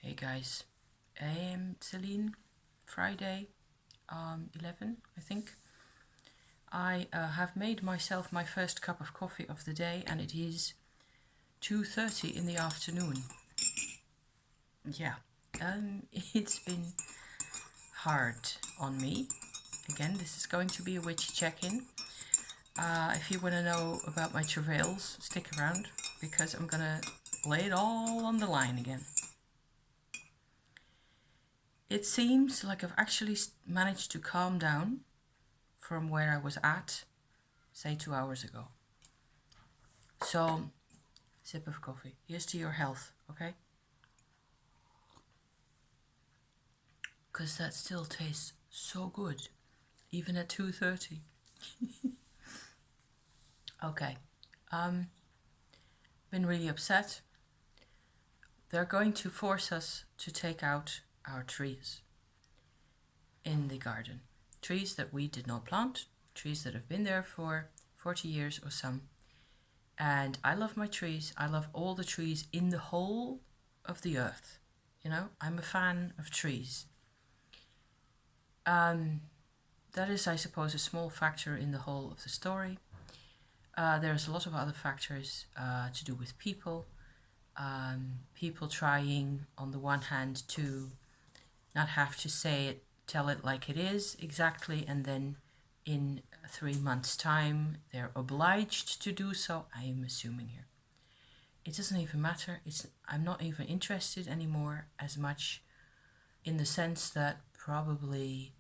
Hey guys, Celine, Friday, 11, I think. I have made myself my first cup of coffee of the day and it is 2:30 in the afternoon. Yeah, it's been hard on me. Again, this is going to be a witchy check-in. If you want to know about my travails, stick around because I'm gonna lay it all on the line again. It seems like I've actually managed to calm down from where I was at, say 2 hours ago. So, sip of coffee. Here's to your health, okay? Because that still tastes so good, even at 2:30. Okay, been really upset. They're going to force us to take out our trees in the garden. Trees that we did not plant, trees that have been there for 40 years or some. And I love my trees. I love all the trees in the whole of the earth. You know, I'm a fan of trees. That is, I suppose, a small factor in the whole of the story. There's a lot of other factors to do with people. People trying, on the one hand, to not have to say it, tell it like it is exactly, and then in 3 months' time, they're obliged to do so, I am assuming here. It doesn't even matter. I'm not even interested anymore as much, in the sense that probably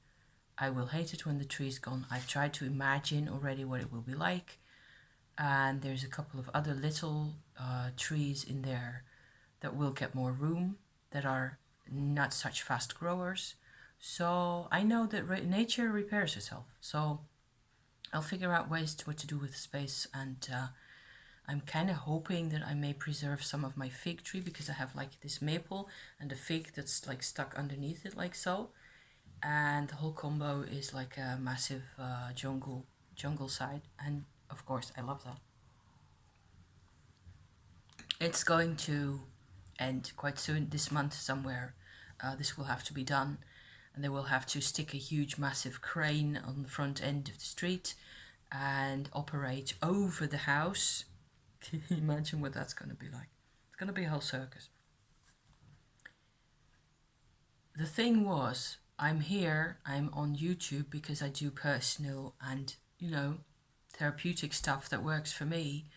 I will hate it when the tree's gone. I've tried to imagine already what it will be like. And there's a couple of other little trees in there that will get more room, that are not such fast growers. So I know that nature repairs itself. So I'll figure out ways to what to do with the space, and I'm kind of hoping that I may preserve some of my fig tree, because I have like this maple and a fig that's like stuck underneath it like so. And the whole combo is like a massive jungle side, and of course I love that. It's going to end quite soon, this month somewhere. This will have to be done, and they will have to stick a huge massive crane on the front end of the street and operate over the house. Can you imagine what that's going to be like? It's going to be a whole circus. The thing was, I'm here, I'm on YouTube because I do personal and, therapeutic stuff that works for me.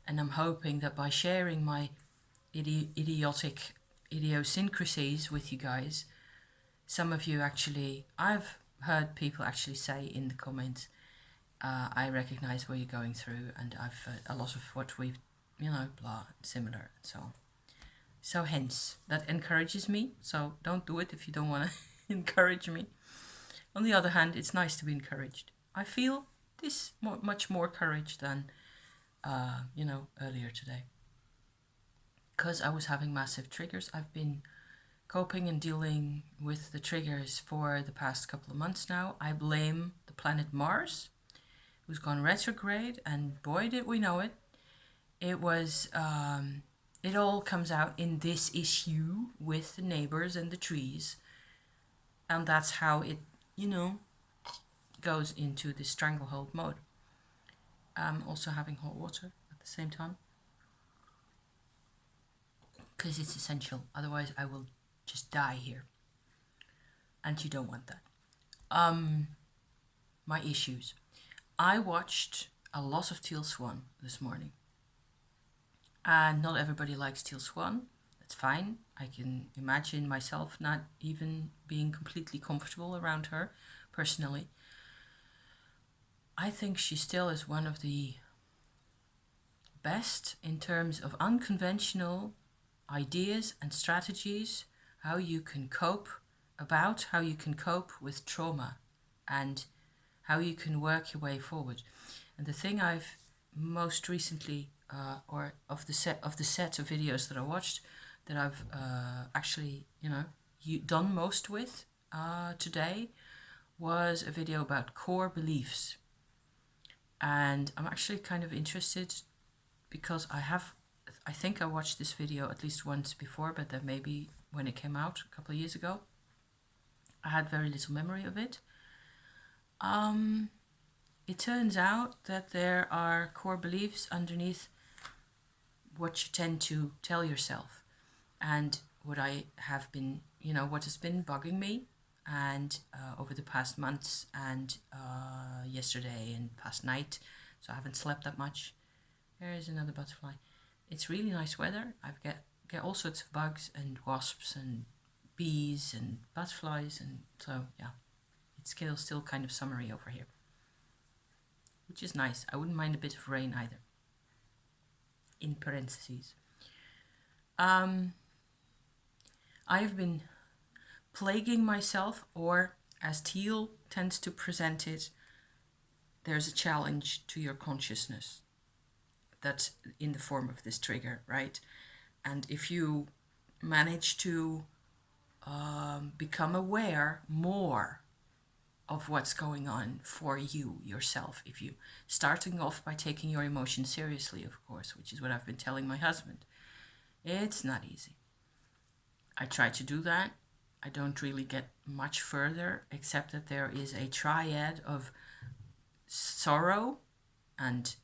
And I'm hoping that by sharing my idiotic idiosyncrasies with you guys, some of you actually, I've heard people actually say in the comments, I recognize what you're going through, and I've heard a lot of what we've, blah, similar, and so on. So hence, that encourages me. So don't do it if you don't want to encourage me. On the other hand, it's nice to be encouraged. I feel this much more courage than, earlier today. Because I was having massive triggers. I've been coping and dealing with the triggers for the past couple of months now. I blame the planet Mars, who's gone retrograde, and boy did we know it. It was, it all comes out in this issue with the neighbors and the trees. And that's how it, goes into the stranglehold mode. I'm also having hot water at the same time, because it's essential. Otherwise, I will just die here. And you don't want that. My issues. I watched a lot of Teal Swan this morning. And not everybody likes Teal Swan. That's fine. I can imagine myself not even being completely comfortable around her, personally. I think she still is one of the best in terms of unconventional ideas and strategies, how you can cope with trauma, and how you can work your way forward. And the thing I've most recently, or of the set of videos that I watched, that I've actually, done most with today, was a video about core beliefs. And I'm actually kind of interested, because I think I watched this video at least once before, but there may be when it came out a couple of years ago. I had very little memory of it. It turns out that there are core beliefs underneath what you tend to tell yourself. And what I have been, what has been bugging me, and over the past months, and yesterday and past night, so I haven't slept that much. There is another butterfly. It's really nice weather. I get all sorts of bugs and wasps and bees and butterflies, and so yeah, it's still kind of summery over here, which is nice. I wouldn't mind a bit of rain either. In parentheses. I have been plaguing myself, or as Thiel tends to present it, there's a challenge to your consciousness that's in the form of this trigger, right? And if you manage to become aware more of what's going on for you yourself, if you starting off by taking your emotions seriously, of course, which is what I've been telling my husband, it's not easy. I try to do that. I don't really get much further, except that there is a triad of sorrow and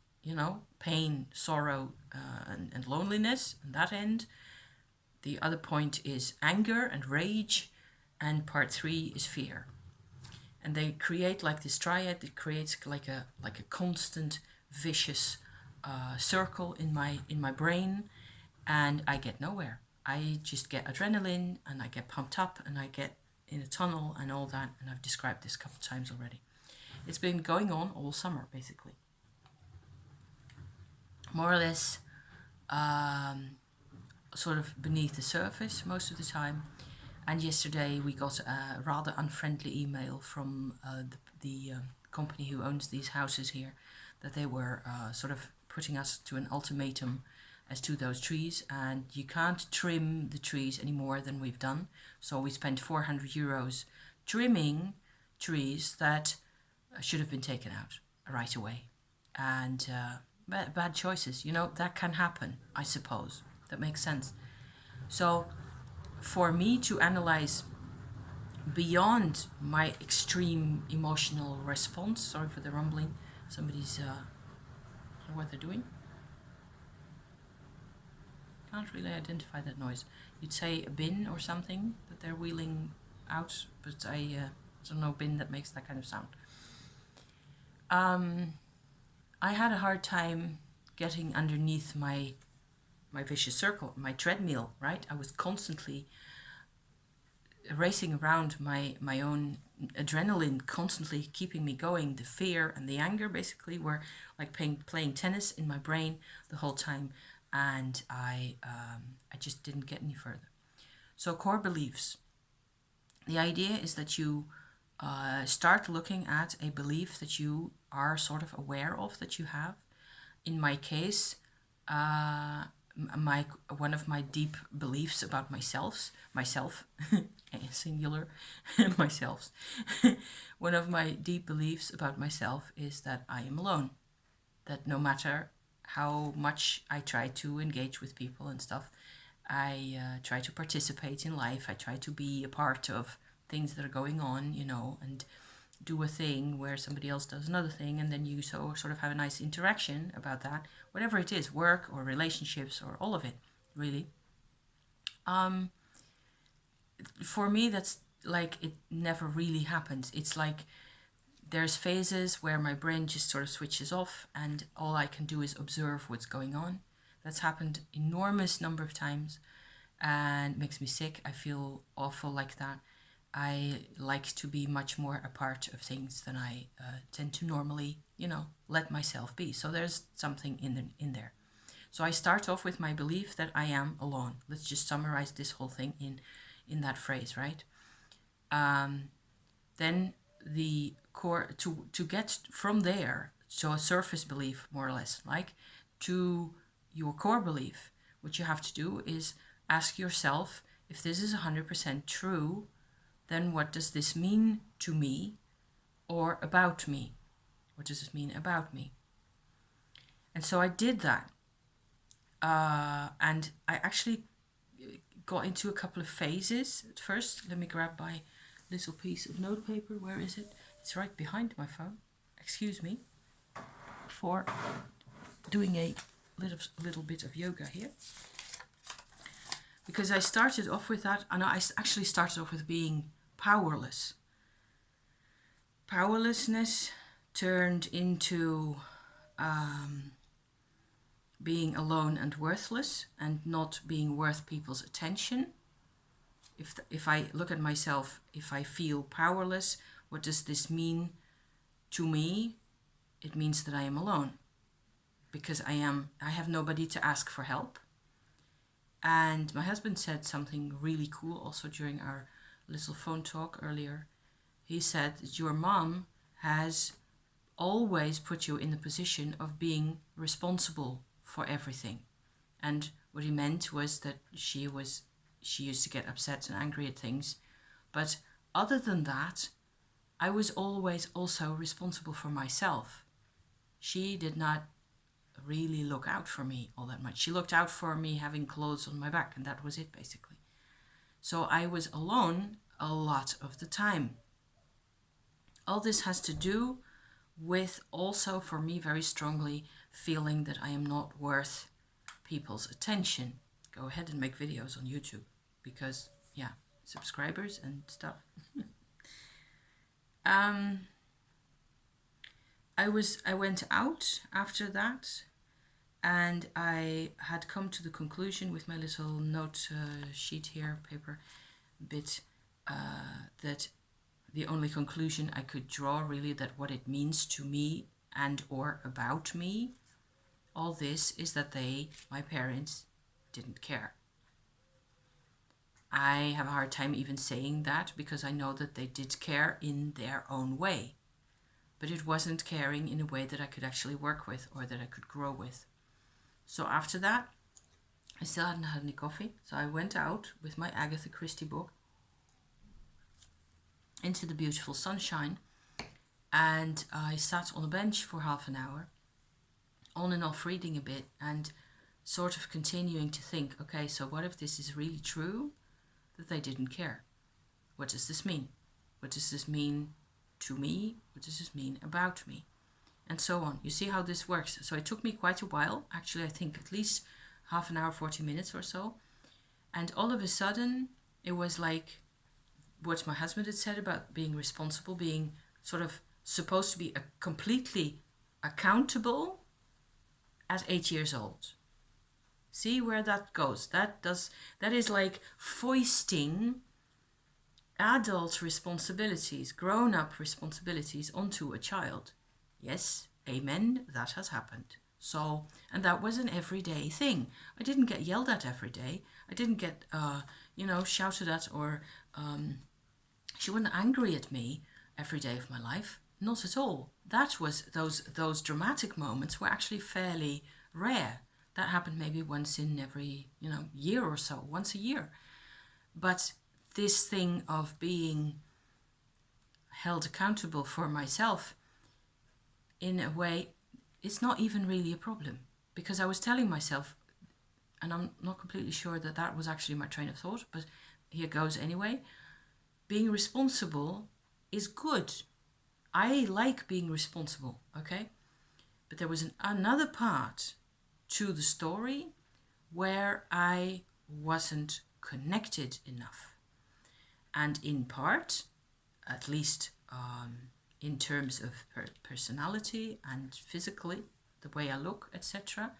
pain, sorrow, and loneliness on that end. The other point is anger and rage, and part 3 is fear. And they create like this triad that creates like a constant vicious circle in my brain, and I get nowhere. I just get adrenaline, and I get pumped up, and I get in a tunnel and all that, and I've described this a couple of times already. It's been going on all summer, basically. More or less sort of beneath the surface most of the time. And yesterday we got a rather unfriendly email from the company who owns these houses here, that they were sort of putting us to an ultimatum as to those trees, and you can't trim the trees any more than we've done. So we spent 400 euros trimming trees that should have been taken out right away. And bad choices, that can happen, I suppose. That makes sense. So for me to analyze beyond my extreme emotional response, sorry for the rumbling, somebody's, I don't know what they're doing. Can't really identify that noise. You'd say a bin or something that they're wheeling out, but I don't know bin that makes that kind of sound. I had a hard time getting underneath my vicious circle, my treadmill, right? I was constantly racing around, my own adrenaline constantly keeping me going. The fear and the anger basically were like playing tennis in my brain the whole time, and I just didn't get any further. So core beliefs. The idea is that you start looking at a belief that you are sort of aware of that you have. In my case, one of my deep beliefs about myself, singular, myself. One of my deep beliefs about myself is that I am alone. That no matter how much I try to engage with people and stuff, I try to participate in life. I try to be a part of things that are going on, and do a thing where somebody else does another thing, and then you sort of have a nice interaction about that, whatever it is, work or relationships or all of it, really. For me, that's like it never really happens. It's like there's phases where my brain just sort of switches off, and all I can do is observe what's going on. That's happened enormous number of times, and makes me sick. I feel awful like that. I like to be much more a part of things than I tend to normally, let myself be. So there's something in there. So I start off with my belief that I am alone. Let's just summarize this whole thing in that phrase, right? Then the core, to get from there, so a surface belief, more or less, like, to your core belief, what you have to do is ask yourself, if this is 100% true, then what does this mean to me or about me? What does this mean about me? And so I did that. And I actually got into a couple of phases at first. Let me grab my little piece of notepaper. Where is it? It's right behind my phone. Excuse me for doing a little bit of yoga here. Because I started off with that, and I actually started off with being powerless. Powerlessness turned into being alone and worthless, and not being worth people's attention. If I look at myself, if I feel powerless, what does this mean to me? It means that I am alone, because I have nobody to ask for help. And my husband said something really cool also during our little phone talk earlier. He said that your mom has always put you in the position of being responsible for everything. And what he meant was that she used to get upset and angry at things. But other than that, I was always also responsible for myself. She did not really look out for me all that much. She looked out for me having clothes on my back, and that was it basically. So I was alone a lot of the time. All this has to do with also, for me, very strongly feeling that I am not worth people's attention. Go ahead and make videos on YouTube, because yeah, subscribers and stuff. I went out after that, and I had come to the conclusion with my little note sheet here, paper bit, that the only conclusion I could draw really, that what it means to me and or about me, all this, is that my parents, didn't care. I have a hard time even saying that, because I know that they did care in their own way. But it wasn't caring in a way that I could actually work with or that I could grow with. So after that, I still hadn't had any coffee. So I went out with my Agatha Christie book into the beautiful sunshine, and I sat on a bench for half an hour, on and off reading a bit, and sort of continuing to think, okay, so what if this is really true, that they didn't care? What does this mean? What does this mean to me? What does this mean about me? And so on. You see how this works. So it took me quite a while, actually I think at least half an hour, 40 minutes or so. And all of a sudden, it was like what my husband had said about being responsible, being sort of supposed to be completely accountable at 8 years old. See where that goes? That is like foisting adult responsibilities, grown-up responsibilities onto a child. Yes, amen, that has happened. So, and that was an everyday thing. I didn't get yelled at every day. I didn't get, shouted at, or she wasn't angry at me every day of my life. Not at all. That was, those dramatic moments were actually fairly rare. That happened maybe once in every, year or so, once a year. But this thing of being held accountable for myself, in a way, it's not even really a problem, because I was telling myself, and I'm not completely sure that that was actually my train of thought, but here goes anyway, being responsible is good. I like being responsible, okay? But there was another part to the story where I wasn't connected enough. And in part, at least in terms of personality and physically, the way I look, etc.,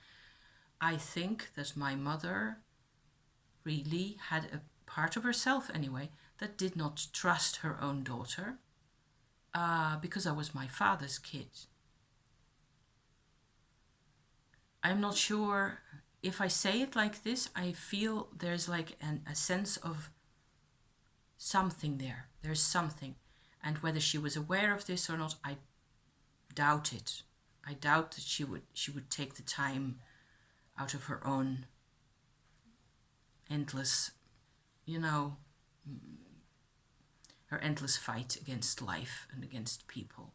I think that my mother really had a part of herself anyway that did not trust her own daughter, because I was my father's kid. I'm not sure if I say it like this, I feel there's like a sense of something there. There's something. And whether she was aware of this or not, I doubt it. I doubt that she would take the time out of her own endless, her endless fight against life and against people.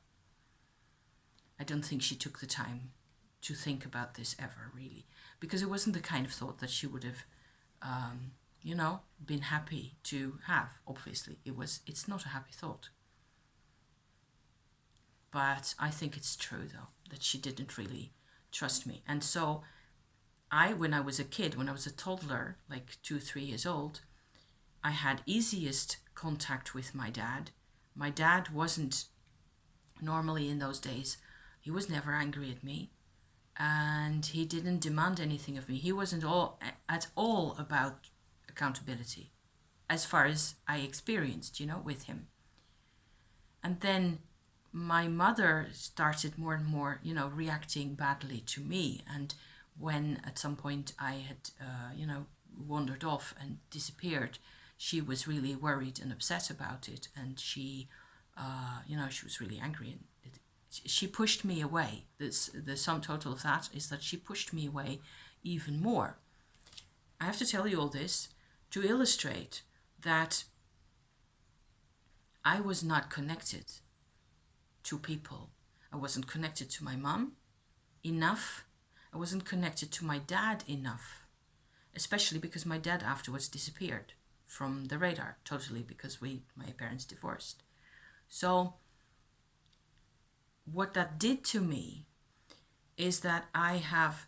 I don't think she took the time to think about this ever, really, because it wasn't the kind of thought that she would have been happy to have. Obviously, it's not a happy thought. But I think it's true, though, that she didn't really trust me. And so when I was a kid, when I was a toddler, like 2, 3 years old, I had easiest contact with my dad. My dad wasn't normally in those days, he was never angry at me, and he didn't demand anything of me. He wasn't at all about accountability, as far as I experienced, with him. And then my mother started more and more, reacting badly to me. And when at some point I had, wandered off and disappeared, she was really worried and upset about it. And she was really angry. And she pushed me away. The sum total of that is that she pushed me away even more. I have to tell you all this to illustrate that I was not connected to people. I wasn't connected to my mom enough. I wasn't connected to my dad enough, especially because my dad afterwards disappeared from the radar totally because my parents divorced. So what that did to me is that I have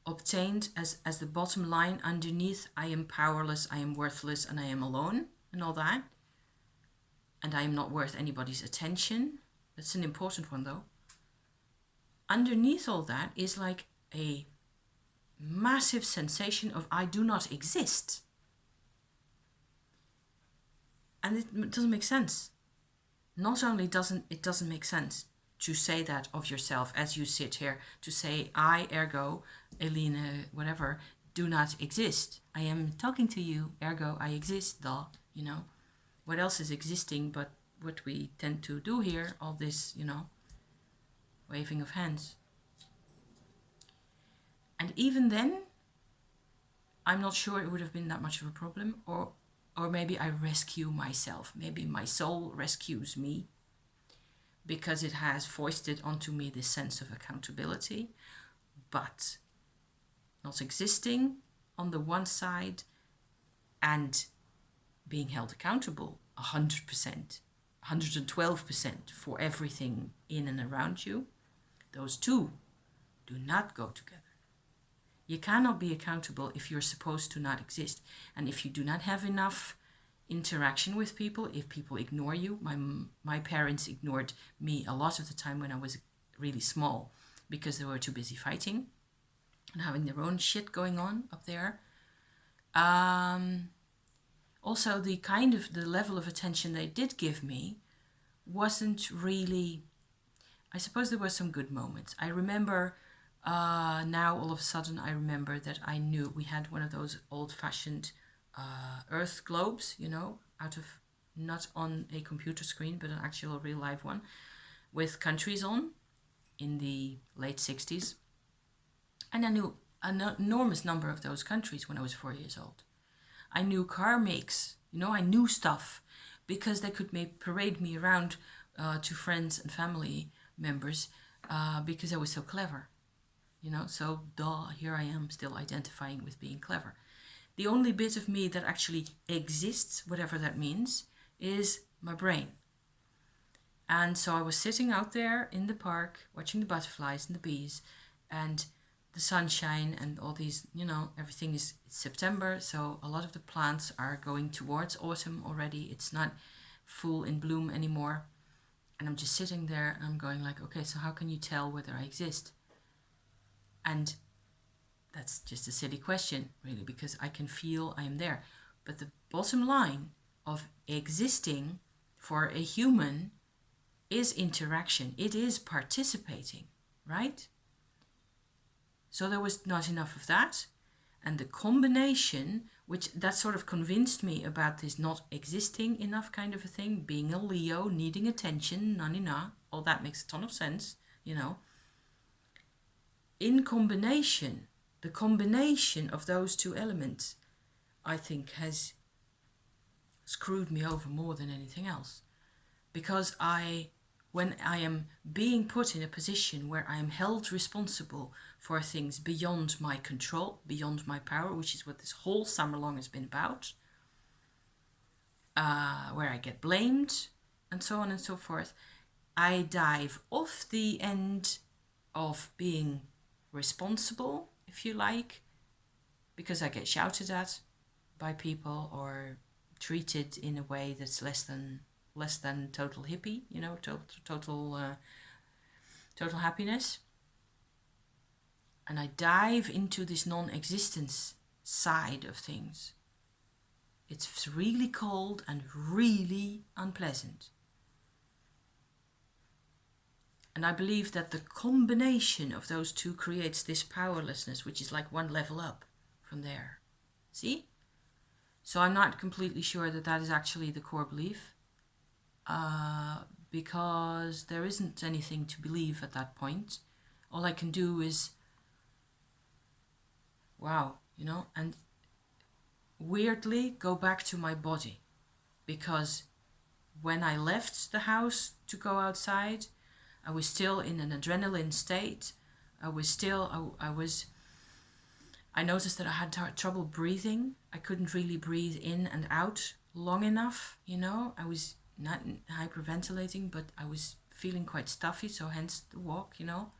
obtained as the bottom line underneath, I am powerless, I am worthless, and I am alone, and all that. And I am not worth anybody's attention. That's an important one, though. Underneath all that is like a massive sensation of I do not exist. And it doesn't make sense. Not only doesn't it make sense to say that of yourself as you sit here, to say I, ergo, Eline, whatever, do not exist. I am talking to you, ergo I exist, What else is existing but what we tend to do here, all this, waving of hands. And even then, I'm not sure it would have been that much of a problem, or maybe I rescue myself. Maybe my soul rescues me because it has foisted onto me this sense of accountability, but not existing on the one side and being held accountable 100%, 112% for everything in and around you. Those two do not go together. You cannot be accountable if you're supposed to not exist. And if you do not have enough interaction with people, if people ignore you, my parents ignored me a lot of the time when I was really small because they were too busy fighting and having their own shit going on up there. Also, the level of attention they did give me wasn't really, I suppose there were some good moments. I remember now all of a sudden I remember that I knew we had one of those old-fashioned Earth globes, out of, not on a computer screen, but an actual real live one, with countries on in the late 60s. And I knew an enormous number of those countries when I was 4 years old. I knew car makes, I knew stuff because they could parade me around to friends and family members because I was so clever. So here I am still identifying with being clever. The only bit of me that actually exists, whatever that means, is my brain. And so I was sitting out there in the park, watching the butterflies and the bees and the sunshine and all these, everything it's September. So a lot of the plants are going towards autumn already. It's not full in bloom anymore. And I'm just sitting there and I'm going like, okay, so how can you tell whether I exist? And that's just a silly question, really, because I can feel I am there. But the bottom line of existing for a human is interaction. It is participating, right? So there was not enough of that. And the combination, which that sort of convinced me about this not existing enough kind of a thing, being a Leo, needing attention, all that makes a ton of sense, In combination, the combination of those two elements, I think, has screwed me over more than anything else. Because when I am being put in a position where I am held responsible for things beyond my control, beyond my power, which is what this whole summer long has been about, where I get blamed and so on and so forth. I dive off the end of being responsible, if you like, because I get shouted at by people or treated in a way that's less than total hippie, you know, total happiness. And I dive into this non-existence side of things. It's really cold and really unpleasant. And I believe that the combination of those two creates this powerlessness, which is like one level up from there. See? So I'm not completely sure that that is actually the core belief, because there isn't anything to believe at that point. All I can do is, wow, you know, and weirdly go back to my body, because when I left the house to go outside, I was still in an adrenaline state. I noticed that I had trouble breathing. I couldn't really breathe in and out long enough, you know. I was not hyperventilating, but I was feeling quite stuffy, so hence the walk, you know.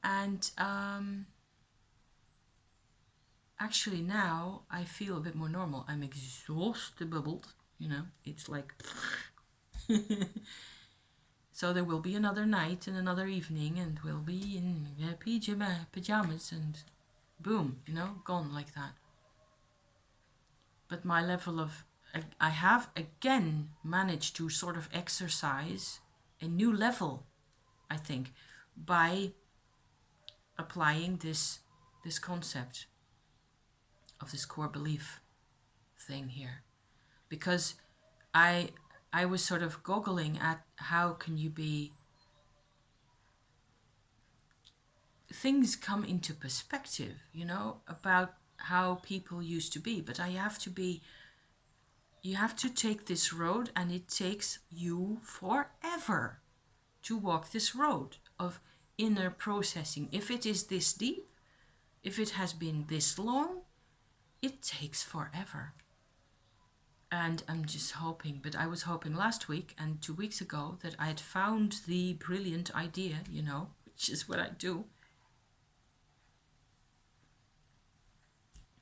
And actually now I feel a bit more normal. I'm exhausted, you know. It's like... So there will be another night and another evening, and we'll be in pajamas and boom, you know, gone like that. But my level of... I have again managed to sort of exercise a new level, I think, by applying this concept of this core belief thing here. Because I was sort of goggling at how can you be... Things come into perspective, you know, about how people used to be. But you have to take this road, and it takes you forever to walk this road of inner processing. If it is this deep, if it has been this long, it takes forever. And I'm just hoping, but I was hoping last week and 2 weeks ago that I had found the brilliant idea, you know, which is what I do,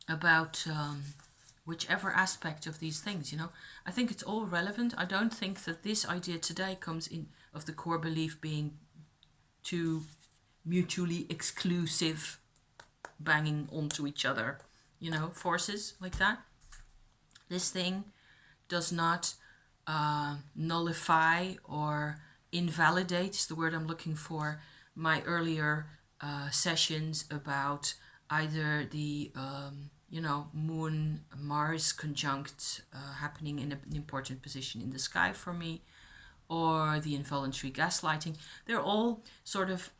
about whichever aspect of these things, you know. I think it's all relevant. I don't think that this idea today comes in of the core belief being two mutually exclusive, banging onto each other, you know, forces like that. This thing does not nullify or invalidate, is the word I'm looking for, my earlier sessions about either the you know, Moon Mars conjunct happening in an important position in the sky for me, or the involuntary gaslighting. They're all sort of,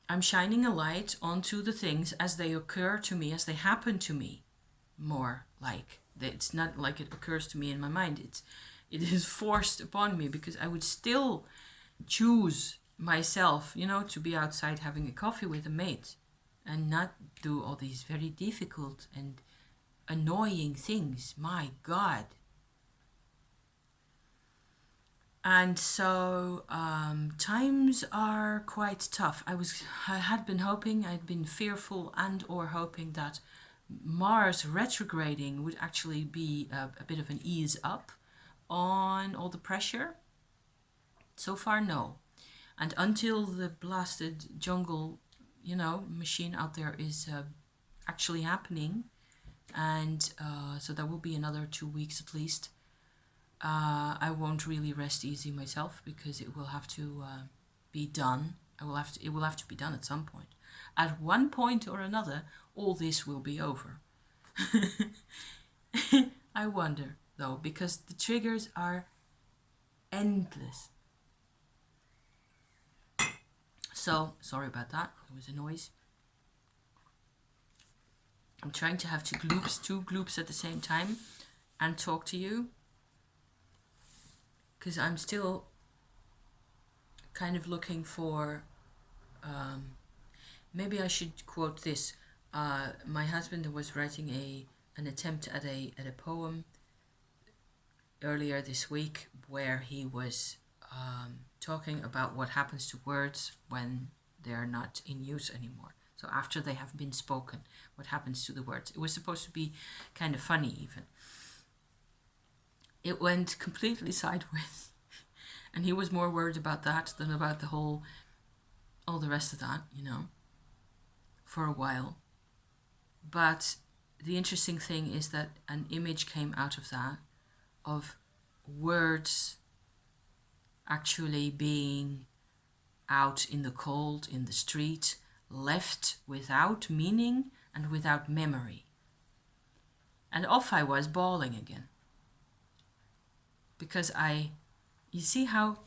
I'm shining a light onto the things as they occur to me, as they happen to me, more like. It's not like it occurs to me in my mind. It is forced upon me, because I would still choose myself, you know, to be outside having a coffee with a mate and not do all these very difficult and annoying things. My God. And so times are quite tough. I had been hoping, I'd been fearful and or hoping that Mars retrograding would actually be a bit of an ease up on all the pressure. So far, no. And until the blasted jungle, you know, machine out there is actually happening, and so that will be another 2 weeks at least, I won't really rest easy myself, because it will have to be done. It will have to be done at some point. At one point or another, all this will be over. I wonder, though, because the triggers are endless. So, sorry about that. There was a noise. I'm trying to have two gloops at the same time and talk to you, because I'm still kind of looking for Maybe I should quote this. My husband was writing an attempt at a poem earlier this week where he was talking about what happens to words when they are not in use anymore. So after they have been spoken, what happens to the words? It was supposed to be kind of funny even. It went completely sideways. And he was more worried about that than about all the rest of that, for a while. But the interesting thing is that an image came out of that, of words actually being out in the cold, in the street, left without meaning and without memory. And off I was bawling again. Because you see how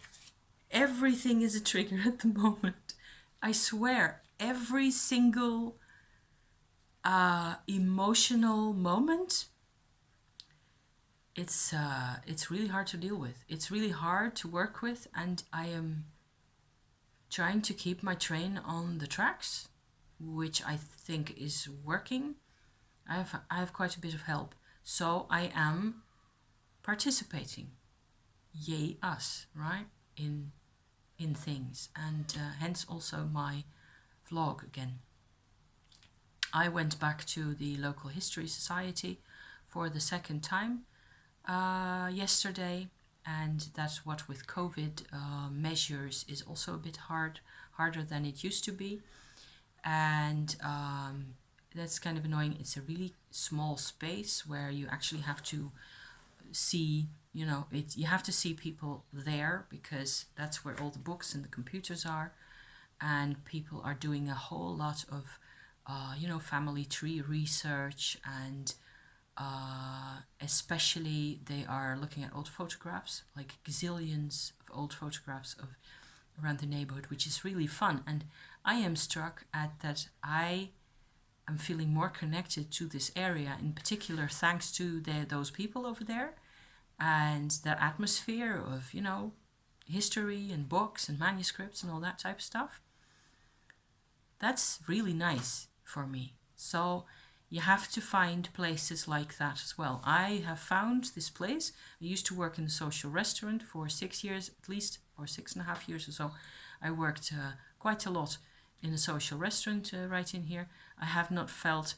everything is a trigger at the moment. I swear, every single emotional moment, it's really hard to deal with. It's really hard to work with, and I am trying to keep my train on the tracks, which I think is working. I have quite a bit of help, so I am participating. Yay us, right? In things, and hence also my vlog again. I went back to the local history society for the second time yesterday, and that's what with COVID measures is also a bit harder than it used to be, and that's kind of annoying. It's a really small space where you actually have to see, you have to see people there, because that's where all the books and the computers are, and people are doing a whole lot of family tree research, and especially they are looking at old photographs, like gazillions of old photographs of around the neighborhood, which is really fun. And I am struck at that I am feeling more connected to this area, in particular thanks to those people over there, and that atmosphere of history and books and manuscripts and all that type of stuff. That's really nice for me. So you have to find places like that as well. I have found this place. I used to work in a social restaurant for 6 years at least, or 6.5 years or so. I worked quite a lot in a social restaurant right in here. I have not felt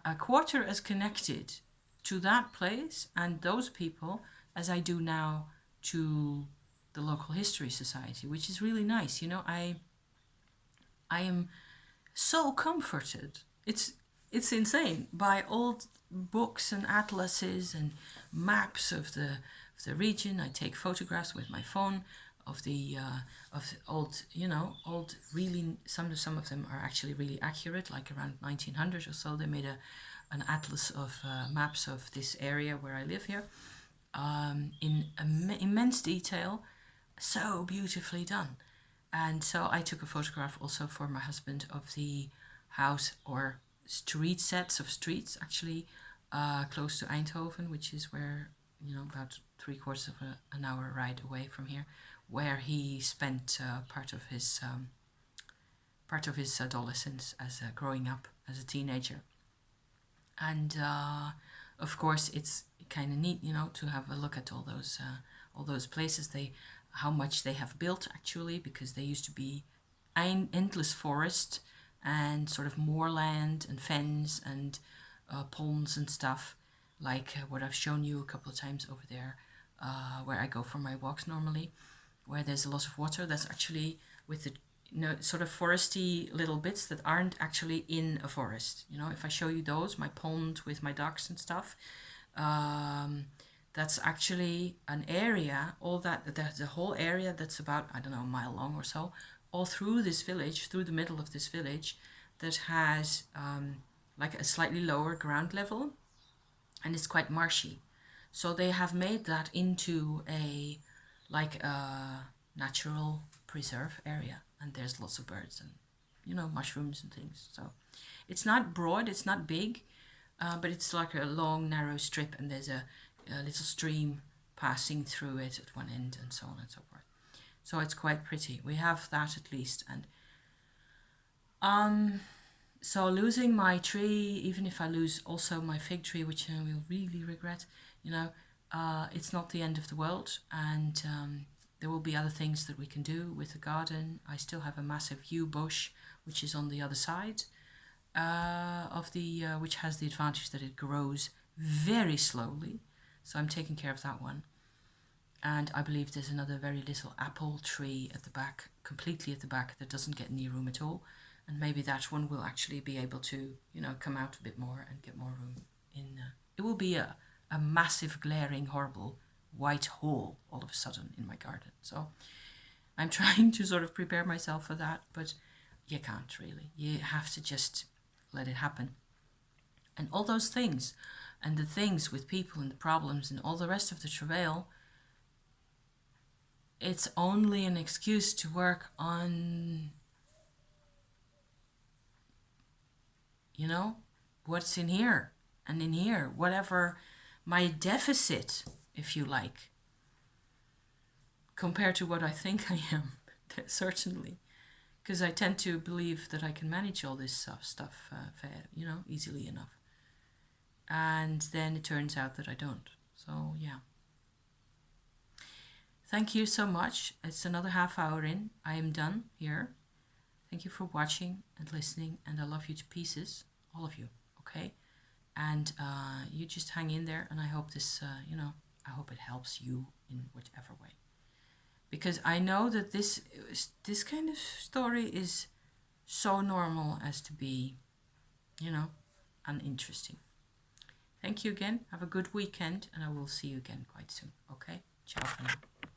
a quarter as connected to that place and those people as I do now to the local history society, which is really nice. I am so comforted. It's insane by old books and atlases and maps of the region. I take photographs with my phone of the old really some of them are actually really accurate, like around 1900 or so. They made an atlas of maps of this area where I live here, in immense detail, so beautifully done. And so I took a photograph also for my husband of the house, or street sets of streets actually, close to Eindhoven, which is where, about 3/4 of an hour ride away from here, where he spent part of his adolescence as growing up as a teenager. And of course, it's kind of neat, to have a look at all those places. How much they have built actually, because they used to be endless forest and sort of moorland and fens and ponds and stuff, like what I've shown you a couple of times over there, where I go for my walks normally, where there's a lot of water. That's actually with the sort of foresty little bits that aren't actually in a forest. If I show you those, my pond with my ducks and stuff, that's actually an area, the whole area that's about, I don't know, a mile long or so, all through this village, through the middle of this village, that has like a slightly lower ground level, and it's quite marshy. So they have made that into a natural preserve area, and there's lots of birds and mushrooms and things. So it's not broad, it's not big, but it's like a long narrow strip, and there's a little stream passing through it at one end, and so on and so forth. So it's quite pretty. We have that at least, and So losing my tree, even if I lose also my fig tree, which I will really regret, you know, it's not the end of the world, and there will be other things that we can do with the garden. I still have a massive yew bush, which is on the other side of the, which has the advantage that it grows very slowly. So I'm taking care of that one. And I believe there's another very little apple tree at the back, completely at the back, that doesn't get any room at all. And maybe that one will actually be able to, you know, come out a bit more and get more room in. It will be a massive, glaring, horrible white hole all of a sudden in my garden. So I'm trying to sort of prepare myself for that, but you can't really. You have to just let it happen. And all those things, and the things with people and the problems and all the rest of the travail, it's only an excuse to work on, you know, what's in here and in here, whatever my deficit, if you like, compared to what I think I am, certainly. Because I tend to believe that I can manage all this stuff you know, easily enough. And then it turns out that I don't. So, yeah. Thank you so much. It's another half hour in. I am done here. Thank you for watching and listening, and I love you to pieces, all of you, okay? And you just hang in there, and I hope this, you know, I hope it helps you in whatever way. Because I know that this kind of story is so normal as to be, you know, uninteresting. Thank you again. Have a good weekend, and I will see you again quite soon, okay? Ciao for now.